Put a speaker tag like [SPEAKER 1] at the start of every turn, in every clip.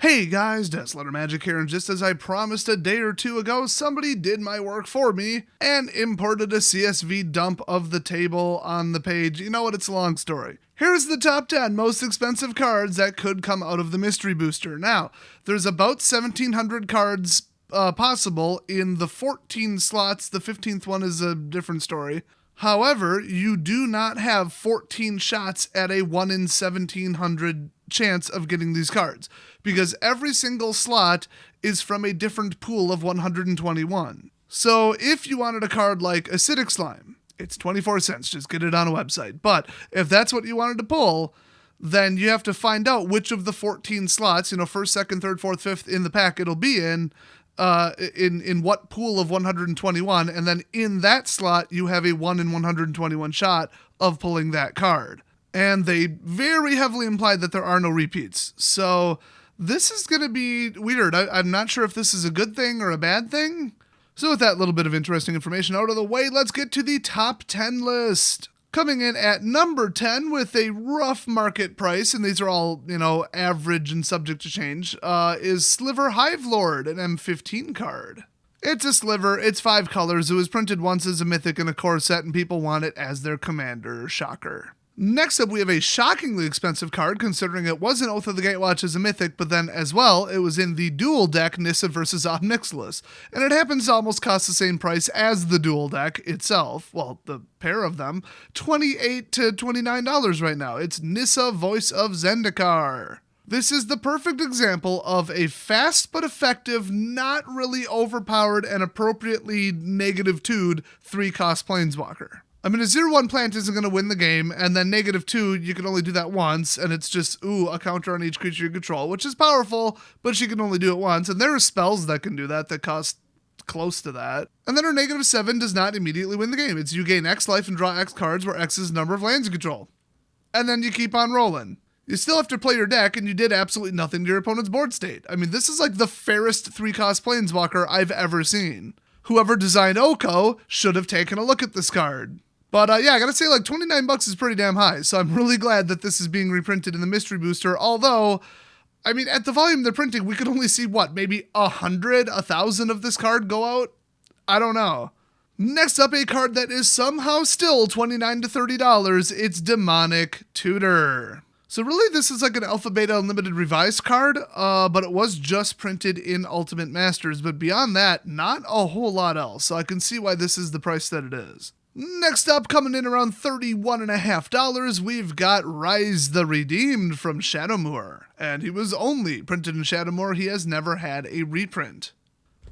[SPEAKER 1] Hey guys, Deathletter Magic here, and just as I promised a day or two ago, somebody did my work for me and imported a CSV dump of the table on the page. You know what, it's a long story. Here's the top 10 most expensive cards that could come out of the Mystery Booster. Now, there's about 1,700 cards possible in the 14 slots. The 15th one is a different story. However, you do not have 14 shots at a 1 in 1,700 chance of getting these cards, because every single slot is from a different pool of 121. So if you wanted a card like Acidic Slime, it's 24 cents, just get it on a website. But if that's what you wanted to pull, then you have to find out which of the 14 slots, first, second, third, fourth, fifth in the pack it'll be in what pool of 121, and then in that slot you have a 1 in 121 shot of pulling that card. And they very heavily implied that there are no repeats. So this is going to be weird. I'm not sure if this is a good thing or a bad thing. So with that little bit of interesting information out of the way, let's get to the top 10 list. Coming in at number 10 with a rough market price, and these are all, average and subject to change, is Sliver Hive Lord, an M15 card. It's a sliver, it's 5 colors, it was printed once as a mythic in a core set, and people want it as their commander. Shocker. Next up, we have a shockingly expensive card, considering it was in Oath of the Gatewatch as a mythic, but then as well, it was in the dual deck Nyssa versus Omnixilus, and it happens to almost cost the same price as the dual deck itself, well, the pair of them, $28 to $29 right now. It's Nyssa, Voice of Zendikar. This is the perfect example of a fast but effective, not really overpowered and appropriately negative-2'd 3-cost Planeswalker. I mean, a 0/1 plant isn't going to win the game, and then -2, you can only do that once, and it's just, a counter on each creature you control, which is powerful, but she can only do it once, and there are spells that can do that cost close to that. And then her -7 does not immediately win the game. It's you gain X life and draw X cards, where X is the number of lands you control. And then you keep on rolling. You still have to play your deck, and you did absolutely nothing to your opponent's board state. I mean, this is like the fairest 3-cost Planeswalker I've ever seen. Whoever designed Oko should have taken a look at this card. But I gotta say, $29 is pretty damn high, so I'm really glad that this is being reprinted in the Mystery Booster, although, I mean, at the volume they're printing, we could only see, maybe 100, 1,000 of this card go out? I don't know. Next up, a card that is somehow still $29 to $30, it's Demonic Tutor. So really, this is like an Alpha Beta Unlimited Revised card, but it was just printed in Ultimate Masters, but beyond that, not a whole lot else, so I can see why this is the price that it is. Next up, coming in around $31.50, we've got Rise the Redeemed from Shadowmoor. And he was only printed in Shadowmoor, he has never had a reprint.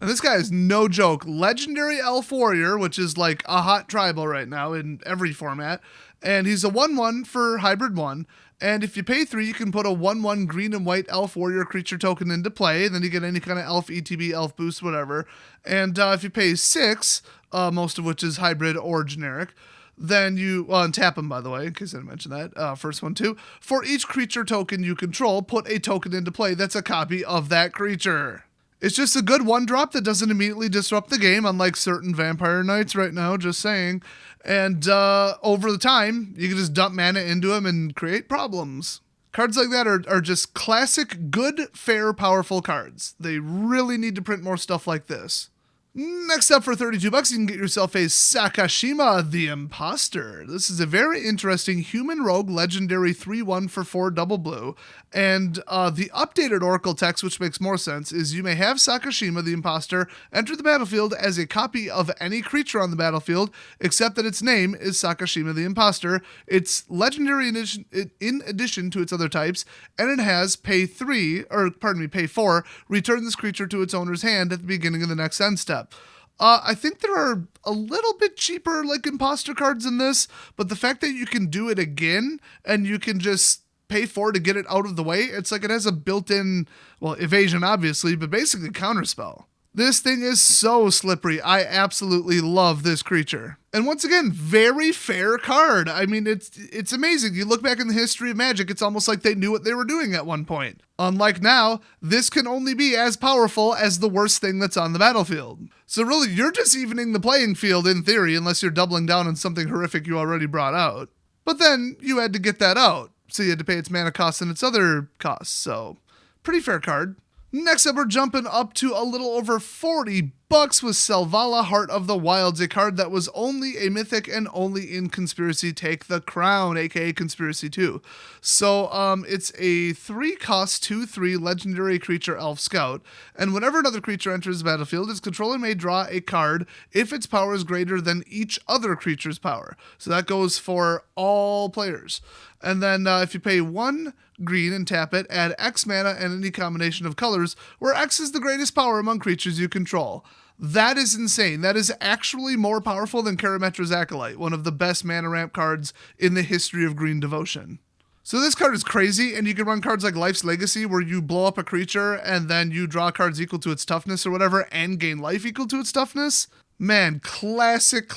[SPEAKER 1] And this guy is no joke. Legendary Elf Warrior, which is like a hot tribal right now in every format. And he's a 1/1 for Hybrid 1. And if you pay 3, you can put a 1/1 green and white Elf Warrior creature token into play. Then you get any kind of Elf ETB, Elf Boost, whatever. And if you pay 6, most of which is hybrid or generic, then you, and tap them, by the way, in case I didn't mention that, first one too. For each creature token you control, put a token into play that's a copy of that creature. It's just a good 1-drop that doesn't immediately disrupt the game, unlike certain Vampire Knights right now, just saying. And over the time, you can just dump mana into them and create problems. Cards like that are just classic, good, fair, powerful cards. They really need to print more stuff like this. Next up, for $32, you can get yourself a Sakurajima the Imposter. This is a very interesting human rogue legendary 3/1 for 4 double blue. And the updated Oracle text, which makes more sense, is you may have Sakurajima the Imposter enter the battlefield as a copy of any creature on the battlefield, except that its name is Sakurajima the Imposter. It's legendary in addition to its other types, and it has pay 4, return this creature to its owner's hand at the beginning of the next end step. I think there are a little bit cheaper imposter cards in this, but the fact that you can do it again and you can just pay 4 to get it out of the way, it's like it has a built-in, evasion obviously, but basically counterspell. This thing is so slippery. I absolutely love this creature. And once again, very fair card. I mean, it's amazing. You look back in the history of Magic, it's almost like they knew what they were doing at one point. Unlike now, this can only be as powerful as the worst thing that's on the battlefield. So really, you're just evening the playing field in theory, unless you're doubling down on something horrific you already brought out. But then you had to get that out, so you had to pay its mana costs and its other costs, so pretty fair card. Next up, we're jumping up to a little over $40 with Selvala, Heart of the Wilds, a card that was only a mythic and only in Conspiracy Take the Crown, aka Conspiracy 2. So it's a 3-cost 2/3 legendary creature elf scout, and whenever another creature enters the battlefield, its controller may draw a card if its power is greater than each other creature's power. So that goes for all players. And then if you pay 1 green and tap it, add X mana and any combination of colors, where X is the greatest power among creatures you control. That is insane. That is actually more powerful than Karametra's Acolyte, one of the best mana ramp cards in the history of green devotion. So this card is crazy, and you can run cards like Life's Legacy, where you blow up a creature and then you draw cards equal to its toughness or whatever, and gain life equal to its toughness. Man, classic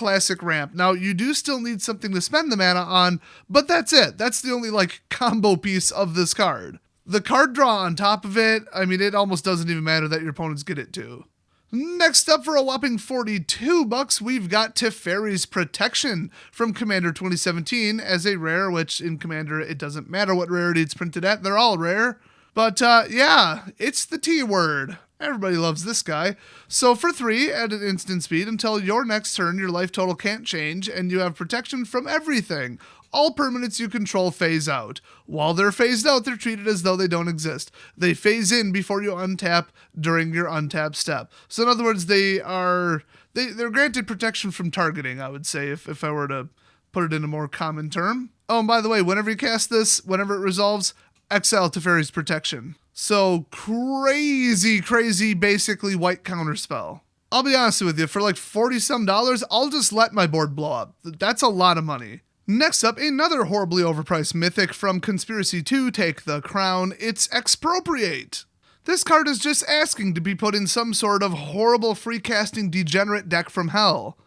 [SPEAKER 1] ramp. Now, you do still need something to spend the mana on, but that's it. That's the only, combo piece of this card. The card draw on top of it, I mean, it almost doesn't even matter that your opponents get it too. Next up, for a whopping $42, we've got Teferi's Protection from Commander 2017 as a rare, which in Commander, it doesn't matter what rarity it's printed at. They're all rare. But yeah, it's the T word. Everybody loves this guy. So for 3, at an instant speed, until your next turn, your life total can't change, and you have protection from everything. All permanents you control phase out. While they're phased out, they're treated as though they don't exist. They phase in before you untap during your untap step. So in other words, they're granted protection from targeting, I would say, if I were to put it in a more common term. Oh, and by the way, whenever you cast this, whenever it resolves, exile Teferi's Protection. So crazy, basically white counterspell. I'll be honest with you, for like $40-some, I'll just let my board blow up. That's a lot of money. Next up, another horribly overpriced mythic from Conspiracy 2 Take the Crown. It's Expropriate. This card is just asking to be put in some sort of horrible free casting degenerate deck from hell.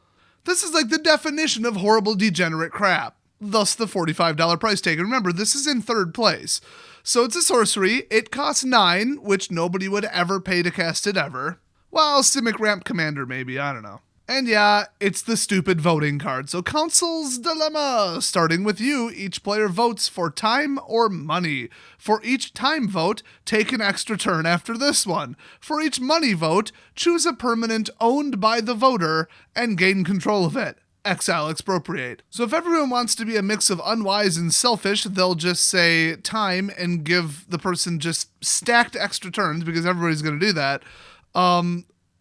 [SPEAKER 1] This is like the definition of horrible degenerate crap. Thus the $45 price tag. And remember, this is in 3rd place. So it's a sorcery. It costs 9, which nobody would ever pay to cast it ever. Well, Simic Ramp Commander maybe, I don't know. And yeah, it's the stupid voting card. So Council's Dilemma. Starting with you, each player votes for time or money. For each time vote, take an extra turn after this one. For each money vote, choose a permanent owned by the voter and gain control of it. Exile Expropriate. So if everyone wants to be a mix of unwise and selfish, they'll just say time and give the person just stacked extra turns, because everybody's going to do that.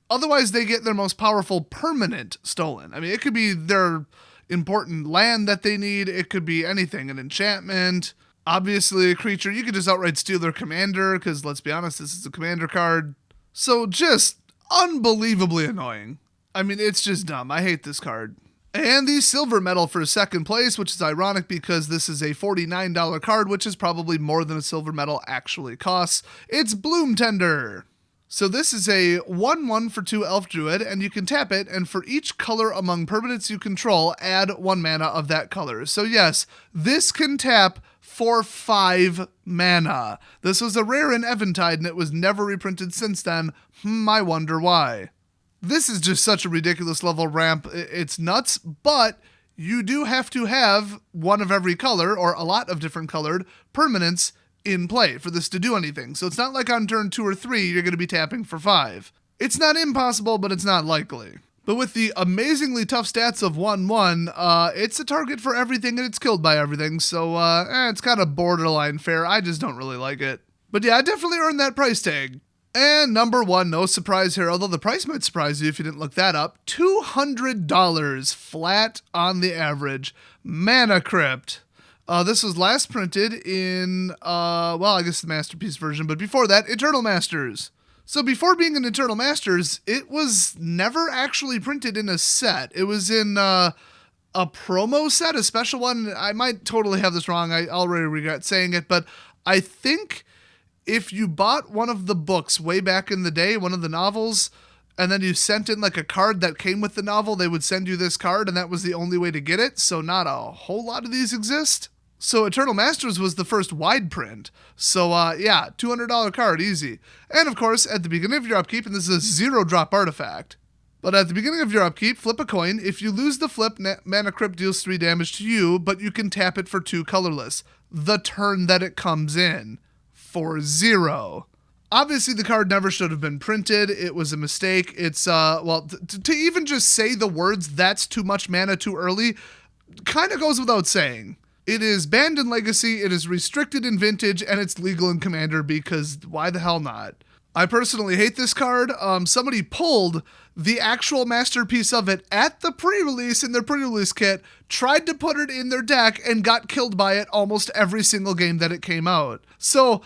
[SPEAKER 1] Otherwise, they get their most powerful permanent stolen. I mean, it could be their important land that they need. It could be anything, an enchantment. Obviously, a creature. You could just outright steal their commander, because let's be honest, this is a commander card. So just unbelievably annoying. I mean, it's just dumb. I hate this card. And the silver medal for 2nd place, which is ironic because this is a $49 card, which is probably more than a silver medal actually costs. It's Bloom Tender. So this is a 1/1 for 2 Elf Druid, and you can tap it, and for each color among permanents you control, add 1 mana of that color. So yes, this can tap for 5 mana. This was a rare in Eventide, and it was never reprinted since then. I wonder why. This is just such a ridiculous level ramp. It's nuts, but you do have to have one of every color, or a lot of different colored, permanents in play for this to do anything. So it's not like on turn 2 or 3, you're going to be tapping for 5. It's not impossible, but it's not likely. But with the amazingly tough stats of 1/1, it's a target for everything and it's killed by everything. So it's kind of borderline fair. I just don't really like it. But yeah, I definitely earned that price tag. And number 1, no surprise here, although the price might surprise you if you didn't look that up, $200 flat on the average. Mana Crypt. This was last printed in, I guess the Masterpiece version, but before that, Eternal Masters. So before being an Eternal Masters, it was never actually printed in a set. It was in a promo set, a special one. I might totally have this wrong. I already regret saying it, but I think if you bought one of the books way back in the day, one of the novels, and then you sent in like a card that came with the novel, they would send you this card, and that was the only way to get it. So not a whole lot of these exist. So Eternal Masters was the first wide print. So yeah, $200 card, easy. And of course, at the beginning of your upkeep, and this is a 0-drop artifact, but at the beginning of your upkeep, flip a coin. If you lose the flip, Mana Crypt deals 3 damage to you, but you can tap it for 2 colorless. The turn that it comes in. For 0. Obviously, the card never should have been printed. It was a mistake. It's, well, to even just say the words, "that's too much mana too early," kind of goes without saying. It is banned in Legacy, it is restricted in Vintage, and it's legal in Commander because why the hell not? I personally hate this card. Somebody pulled the actual masterpiece of it at the pre-release in their pre-release kit, tried to put it in their deck, and got killed by it almost every single game that it came out. So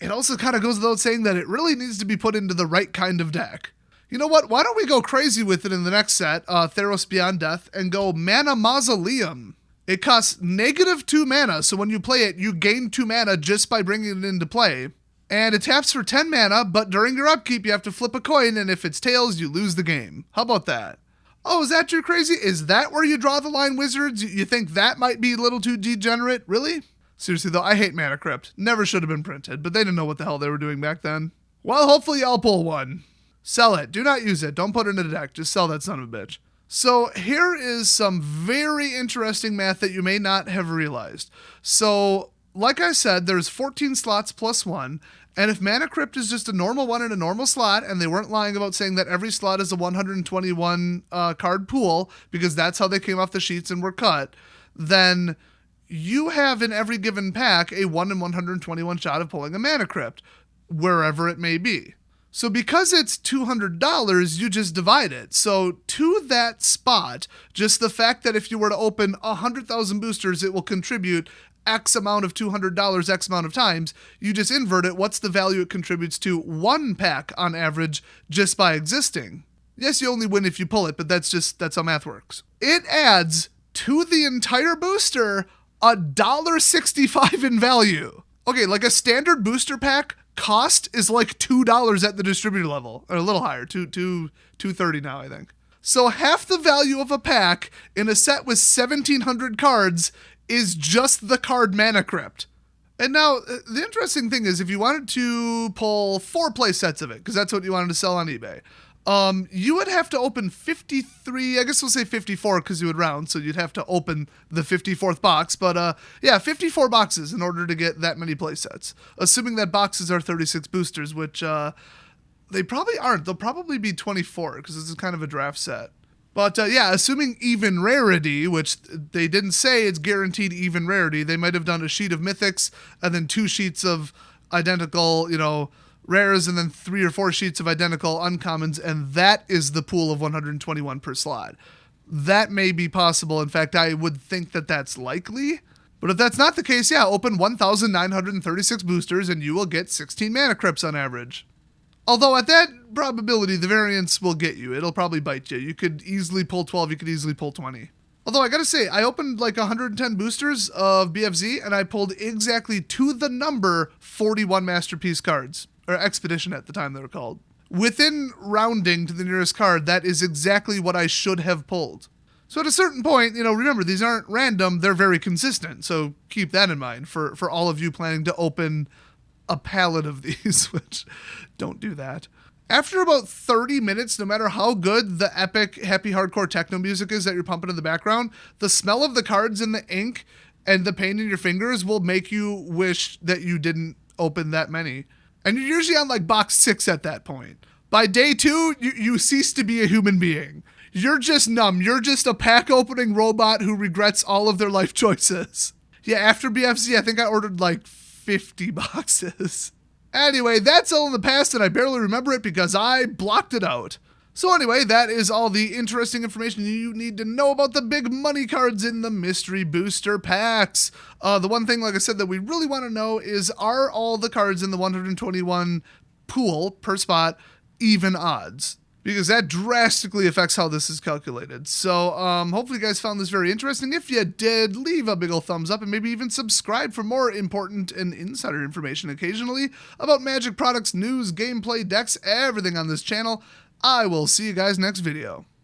[SPEAKER 1] it also kind of goes without saying that it really needs to be put into the right kind of deck. You know what? Why don't we go crazy with it in the next set, Theros Beyond Death, and go Mana Mausoleum. It costs -2 mana, so when you play it, you gain 2 mana just by bringing it into play. And it taps for 10 mana, but during your upkeep, you have to flip a coin, and if it's tails, you lose the game. How about that? Oh, is that too crazy? Is that where you draw the line, Wizards? You think that might be a little too degenerate? Really? Seriously, though, I hate Mana Crypt. Never should have been printed, but they didn't know what the hell they were doing back then. Well, hopefully I'll pull one. Sell it. Do not use it. Don't put it in a deck. Just sell that son of a bitch. So here is some very interesting math that you may not have realized. So, like I said, there's 14 slots plus 1, and if Mana Crypt is just a normal one in a normal slot, and they weren't lying about saying that every slot is a 121 card pool, because that's how they came off the sheets and were cut, then you have in every given pack a 1 in 121 shot of pulling a Mana Crypt, wherever it may be. So because it's $200, you just divide it. So to that spot, just the fact that if you were to open 100,000 boosters, it will contribute X amount of $200 X amount of times, you just invert it. What's the value it contributes to one pack on average just by existing? Yes, you only win if you pull it, but that's how math works. It adds to the entire booster $1.65 in value. Okay, like a standard booster pack cost is like $2 at the distributor level, or a little higher, $2.30 now, I think. So half the value of a pack in a set with 1,700 cards is just the card Mana Crypt. And now, the interesting thing is, if you wanted to pull 4 play sets of it, because that's what you wanted to sell on eBay, you would have to open 53, I guess we'll say 54 because you would round, so you'd have to open the 54th box, but yeah, 54 boxes in order to get that many play sets, assuming that boxes are 36 boosters, which they probably aren't. They'll probably be 24 because this is kind of a draft set. But yeah, assuming even rarity, which they didn't say it's guaranteed even rarity, they might have done a sheet of mythics and then 2 sheets of identical, rares, and then 3 or 4 sheets of identical uncommons, and that is the pool of 121 per slot. That may be possible. In fact, I would think that that's likely. But if that's not the case, yeah, open 1,936 boosters and you will get 16 Mana Crypts on average. Although at that probability, the variance will get you. It'll probably bite you. You could easily pull 12, you could easily pull 20. Although I gotta say, I opened like 110 boosters of BFZ and I pulled exactly to the number 41 Masterpiece cards. Or Expedition at the time they were called. Within rounding to the nearest card, that is exactly what I should have pulled. So at a certain point, remember, these aren't random, they're very consistent. So keep that in mind for all of you planning to open a pallet of these, which don't do that. After about 30 minutes, no matter how good the epic, happy hardcore techno music is that you're pumping in the background, the smell of the cards and the ink and the pain in your fingers will make you wish that you didn't open that many. And you're usually on like box 6 at that point. By day 2, you cease to be a human being. You're just numb. You're just a pack opening robot who regrets all of their life choices. Yeah, after BFZ, I think I ordered like 50 boxes. Anyway, that's all in the past and I barely remember it because I blocked it out. So anyway, that is all the interesting information you need to know about the big money cards in the mystery booster packs. The one thing, like I said, that we really want to know is, are all the cards in the 121 pool per spot even odds? Because that drastically affects how this is calculated. So hopefully you guys found this very interesting. If you did, leave a big ol' thumbs up and maybe even subscribe for more important and insider information occasionally about Magic products, news, gameplay, decks, everything on this channel. I will see you guys next video.